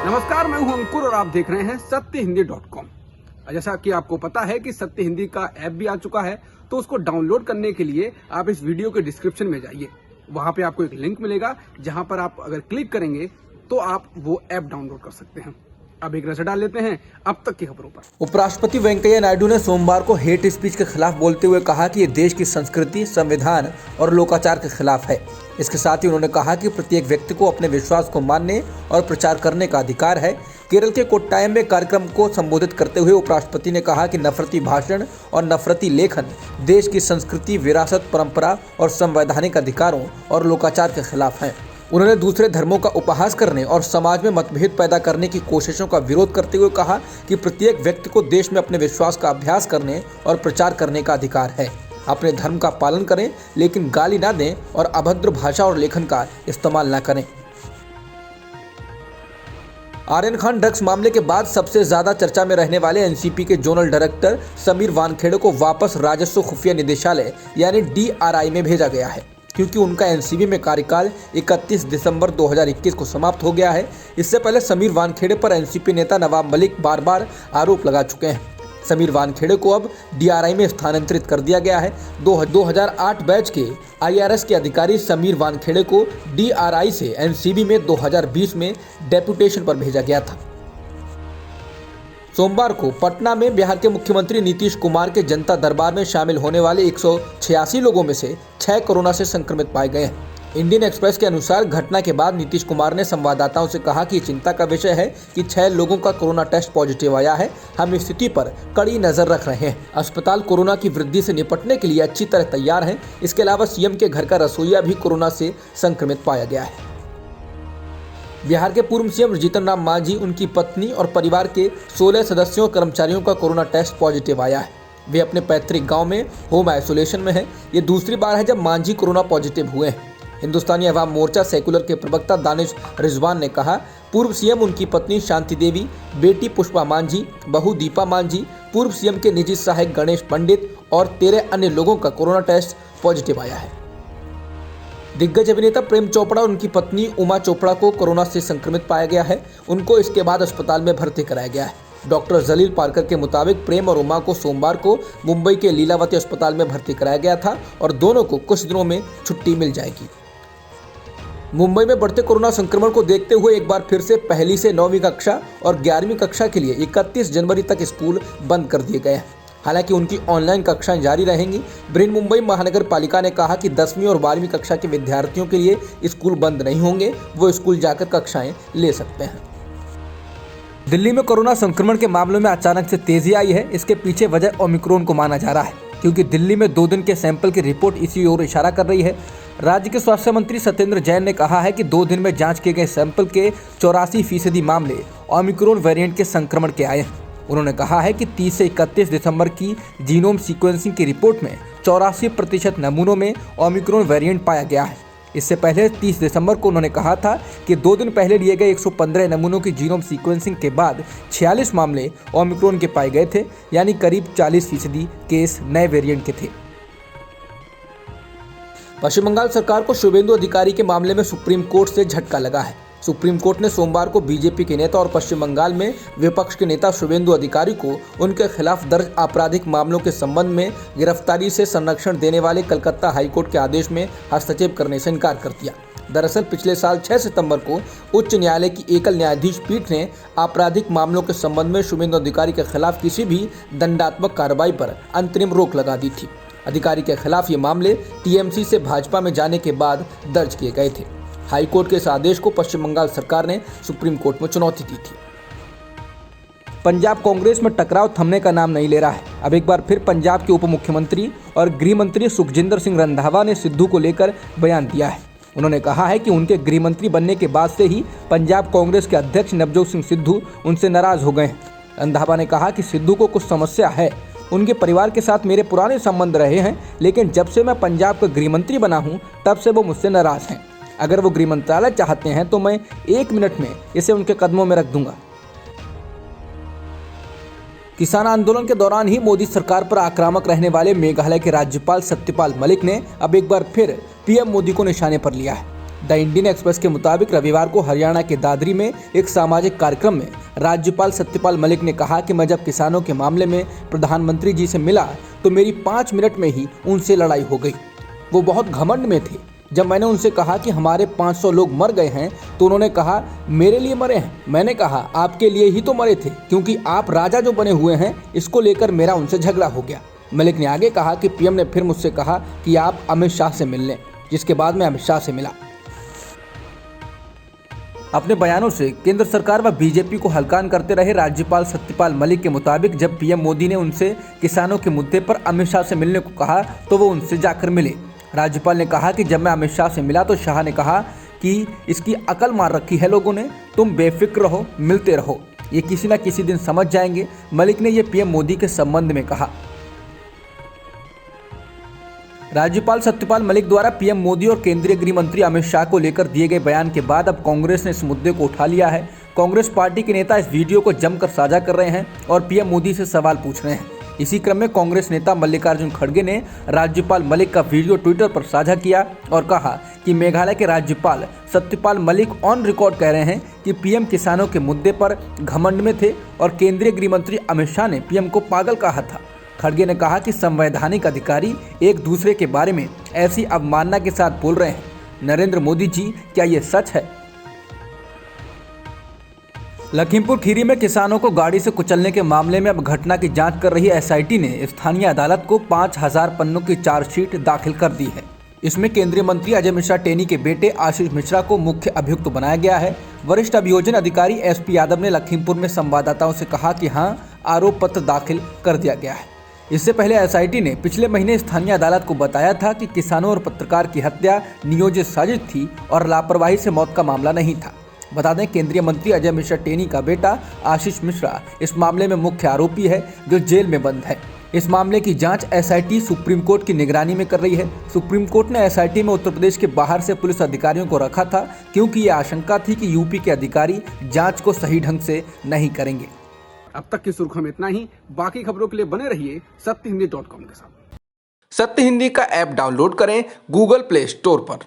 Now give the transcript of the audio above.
नमस्कार, मैं हूं अंकुर और आप देख रहे हैं सत्यहिंदी.com। जैसा कि आपको पता है कि सत्य हिंदी का ऐप भी आ चुका है, तो उसको डाउनलोड करने के लिए आप इस वीडियो के डिस्क्रिप्शन में जाइए। वहां पे आपको एक लिंक मिलेगा, जहां पर आप अगर क्लिक करेंगे तो आप वो ऐप डाउनलोड कर सकते हैं। अब एक नजर डाल लेते हैं अब तक की खबरों पर। उपराष्ट्रपति वेंकैया नायडू ने सोमवार को हेट स्पीच के खिलाफ बोलते हुए कहा कि ये देश की संस्कृति, संविधान और लोकाचार के खिलाफ है। इसके साथ ही उन्होंने कहा कि प्रत्येक व्यक्ति को अपने विश्वास को मानने और प्रचार करने का अधिकार है। केरल के कोट्टायम में कार्यक्रम को संबोधित करते हुए उपराष्ट्रपति ने कहा कि नफरती भाषण और नफरती लेखन देश की संस्कृति, विरासत, परंपरा और संवैधानिक अधिकारों और लोकाचार के खिलाफ हैं। उन्होंने दूसरे धर्मों का उपहास करने और समाज में मतभेद पैदा करने की कोशिशों का विरोध करते हुए कहा कि प्रत्येक व्यक्ति को देश में अपने विश्वास का अभ्यास करने और प्रचार करने का अधिकार है। अपने धर्म का पालन करें, लेकिन गाली ना दें और अभद्र भाषा और लेखन का इस्तेमाल ना करें। आर्यन खान ड्रग्स मामले के बाद सबसे ज्यादा चर्चा में रहने वाले एनसीपी के जोनल डायरेक्टर समीर वानखेड़े को वापस राजस्व खुफिया निदेशालय यानी DRI में भेजा गया है, क्योंकि उनका एनसीबी में कार्यकाल 31 दिसंबर 2021 को समाप्त हो गया है। इससे पहले समीर वानखेड़े पर एनसीपी नेता नवाब मलिक बार बार आरोप लगा चुके हैं। समीर वानखेड़े को अब DRI में स्थानांतरित कर दिया गया है। 2008 बैच के IRS के अधिकारी समीर वानखेड़े को DRI से एनसीबी में 2020 में डेपुटेशन पर भेजा गया था। सोमवार को पटना में बिहार के मुख्यमंत्री नीतीश कुमार के जनता दरबार में शामिल होने वाले 186 लोगों में से 6 कोरोना से संक्रमित पाए गए हैं। इंडियन एक्सप्रेस के अनुसार घटना के बाद नीतीश कुमार ने संवाददाताओं से कहा कि चिंता का विषय है कि 6 लोगों का कोरोना टेस्ट पॉजिटिव आया है। हम स्थिति पर कड़ी नजर रख रहे हैं। अस्पताल कोरोना की वृद्धि से निपटने के लिए अच्छी तरह तैयार हैं। इसके अलावा सीएम के घर का रसोइया भी कोरोना से संक्रमित पाया गया है। बिहार के पूर्व सीएम जीतन राम मांझी, उनकी पत्नी और परिवार के 16 सदस्यों और कर्मचारियों का कोरोना टेस्ट पॉजिटिव आया है। वे अपने पैतृक गांव में होम आइसोलेशन में हैं। ये दूसरी बार है जब मांझी कोरोना पॉजिटिव हुए हैं। हिंदुस्तानी अवाम मोर्चा सेकुलर के प्रवक्ता दानिश रिजवान ने कहा, पूर्व सीएम, उनकी पत्नी शांति देवी, बेटी पुष्पा मांझी, बहू दीपा मांझी, पूर्व सीएम के निजी सहायक गणेश पंडित और 13 अन्य लोगों का कोरोना टेस्ट पॉजिटिव आया है। दिग्गज अभिनेता प्रेम चोपड़ा और उनकी पत्नी उमा चोपड़ा को कोरोना से संक्रमित पाया गया है। उनको इसके बाद अस्पताल में भर्ती कराया गया है। डॉक्टर जलील पारकर के मुताबिक प्रेम और उमा को सोमवार को मुंबई के लीलावती अस्पताल में भर्ती कराया गया था और दोनों को कुछ दिनों में छुट्टी मिल जाएगी। मुंबई में बढ़ते कोरोना संक्रमण को देखते हुए एक बार फिर से पहली से 9वीं कक्षा और 11वीं कक्षा के लिए 31 जनवरी तक स्कूल बंद कर दिए गए हैं। हालांकि उनकी ऑनलाइन कक्षाएं जारी रहेंगी। बृहन मुंबई महानगर पालिका ने कहा कि 10वीं और 12वीं कक्षा के विद्यार्थियों के लिए स्कूल बंद नहीं होंगे, वो स्कूल जाकर कक्षाएं ले सकते हैं। दिल्ली में कोरोना संक्रमण के मामलों में अचानक से तेजी आई है। इसके पीछे वजह ओमिक्रॉन को माना जा रहा है, क्योंकि दिल्ली में 2 दिन के सैंपल की रिपोर्ट इसी ओर इशारा कर रही है। राज्य के स्वास्थ्य मंत्री सत्येंद्र जैन ने कहा है कि 2 दिन में जांच किए गए सैंपल के 84% मामले ओमिक्रॉन वेरिएंट के संक्रमण के आए हैं। उन्होंने कहा है कि 30 से 31 दिसंबर की जीनोम सीक्वेंसिंग की रिपोर्ट में 84% नमूनों में ओमिक्रॉन वेरिएंट पाया गया है। इससे पहले 30 दिसंबर को उन्होंने कहा था कि 2 दिन पहले लिए गए 115 नमूनों की जीनोम सीक्वेंसिंग के बाद 46 मामले ओमिक्रॉन के पाए गए थे, यानी करीब 40% केस नए वेरिएंट के थे। पश्चिम बंगाल सरकार को शुभेंदु अधिकारी के मामले में सुप्रीम कोर्ट से झटका लगा है। सुप्रीम कोर्ट ने सोमवार को बीजेपी के नेता और पश्चिम बंगाल में विपक्ष के नेता शुभेंदु अधिकारी को उनके खिलाफ दर्ज आपराधिक मामलों के संबंध में गिरफ्तारी से संरक्षण देने वाले कलकत्ता हाईकोर्ट के आदेश में हस्तक्षेप करने से इनकार कर दिया। दरअसल पिछले साल 6 सितंबर को उच्च न्यायालय की एकल न्यायाधीश पीठ ने आपराधिक मामलों के संबंध में शुभेंदु अधिकारी के खिलाफ किसी भी दंडात्मक कार्रवाई पर अंतरिम रोक लगा दी थी। अधिकारी के खिलाफ ये मामले टीएमसी से भाजपा में जाने के बाद दर्ज किए गए थे। हाईकोर्ट के इस आदेश को पश्चिम बंगाल सरकार ने सुप्रीम कोर्ट में चुनौती दी थी। पंजाब कांग्रेस में टकराव थमने का नाम नहीं ले रहा है। अब एक बार फिर पंजाब के उप मुख्यमंत्री और गृह मंत्री सुखजिंदर सिंह रंधावा ने सिद्धू को लेकर बयान दिया है। उन्होंने कहा है कि उनके गृह मंत्री बनने के बाद से ही पंजाब कांग्रेस के अध्यक्ष नवजोत सिंह सिद्धू उनसे नाराज हो गए हैं। रंधावा ने कहा कि सिद्धू को कुछ समस्या है। उनके परिवार के साथ मेरे पुराने संबंध रहे हैं, लेकिन जब से मैं पंजाब का गृह मंत्री बना हूं तब से वो मुझसे नाराज हैं। अगर वो गृह मंत्रालय चाहते हैं तो मैं 1 मिनट में इसे उनके कदमों में रख दूंगा। किसान आंदोलन के दौरान ही मोदी सरकार पर आक्रामक रहने वाले मेघालय के राज्यपाल सत्यपाल मलिक ने अब एक बार फिर पीएम मोदी को निशाने पर लिया है। द इंडियन एक्सप्रेस के मुताबिक रविवार को हरियाणा के दादरी में एक सामाजिक कार्यक्रम में राज्यपाल सत्यपाल मलिक ने कहा कि मैं जब किसानों के मामले में प्रधानमंत्री जी से मिला तो मेरी 5 मिनट में ही उनसे लड़ाई हो गई। वो बहुत घमंड में थे। जब मैंने उनसे कहा कि हमारे 500 लोग मर गए हैं तो उन्होंने कहा मेरे लिए मरे हैं। मैंने कहा आपके लिए ही तो मरे थे, क्योंकि आप राजा जो बने हुए हैं। इसको लेकर मेरा उनसे झगड़ा हो गया। मलिक ने आगे कहा कि पीएम ने फिर मुझसे कहा कि आप अमित शाह से मिल लें, जिसके बाद मैं अमित शाह से मिला। अपने बयानों से केंद्र सरकार व बीजेपी को हल्कान करते रहे राज्यपाल सत्यपाल मलिक के मुताबिक जब पीएम मोदी ने उनसे किसानों के मुद्दे पर अमित शाह से मिलने को कहा तो वो उनसे जाकर मिले। राज्यपाल ने कहा कि जब मैं अमित शाह से मिला तो शाह ने कहा कि इसकी अकल मार रखी है लोगों ने, तुम बेफिक्र रहो, मिलते रहो, ये किसी न किसी दिन समझ जाएंगे। मलिक ने यह पीएम मोदी के संबंध में कहा। राज्यपाल सत्यपाल मलिक द्वारा पीएम मोदी और केंद्रीय गृह मंत्री अमित शाह को लेकर दिए गए बयान के बाद अब कांग्रेस ने इस मुद्दे को उठा लिया है। कांग्रेस पार्टी के नेता इस वीडियो को जमकर साझा कर रहे हैं और पीएम मोदी से सवाल पूछ रहे हैं। इसी क्रम में कांग्रेस नेता मल्लिकार्जुन खड़गे ने राज्यपाल मलिक का वीडियो ट्विटर पर साझा किया और कहा कि मेघालय के राज्यपाल सत्यपाल मलिक ऑन रिकॉर्ड कह रहे हैं कि पीएम किसानों के मुद्दे पर घमंड में थे और केंद्रीय गृह मंत्री अमित शाह ने पीएम को पागल कहा था। खड़गे ने कहा कि संवैधानिक अधिकारी एक दूसरे के बारे में ऐसी अवमानना के साथ बोल रहे हैं। नरेंद्र मोदी जी, क्या ये सच है? लखीमपुर खीरी में किसानों को गाड़ी से कुचलने के मामले में अब घटना की जांच कर रही एसआईटी ने स्थानीय अदालत को 5000 पन्नों की चार्जशीट दाखिल कर दी है। इसमें केंद्रीय मंत्री अजय मिश्रा टेनी के बेटे आशीष मिश्रा को मुख्य अभियुक्त बनाया गया है। वरिष्ठ अभियोजन अधिकारी एसपी यादव ने लखीमपुर में संवाददाताओं से कहा कि हां, आरोप पत्र दाखिल कर दिया गया है। इससे पहले एसआईटी ने पिछले महीने स्थानीय अदालत को बताया था कि किसानों और पत्रकार की हत्या नियोजित साजिश थी और लापरवाही से मौत का मामला नहीं था। बता दें, केंद्रीय मंत्री अजय मिश्रा टेनी का बेटा आशीष मिश्रा इस मामले में मुख्य आरोपी है, जो जेल में बंद है। इस मामले की जांच एसआईटी सुप्रीम कोर्ट की निगरानी में कर रही है। सुप्रीम कोर्ट ने एसआईटी में उत्तर प्रदेश के बाहर से पुलिस अधिकारियों को रखा था, क्योंकि ये आशंका थी कि यूपी के अधिकारी जांच को सही ढंग से नहीं करेंगे। अब तक की सुर्खियों में इतना ही। बाकी खबरों के लिए बने रहिए सत्यहिंदी.com के साथ। सत्य हिंदी का ऐप डाउनलोड करें गूगल प्ले स्टोर पर।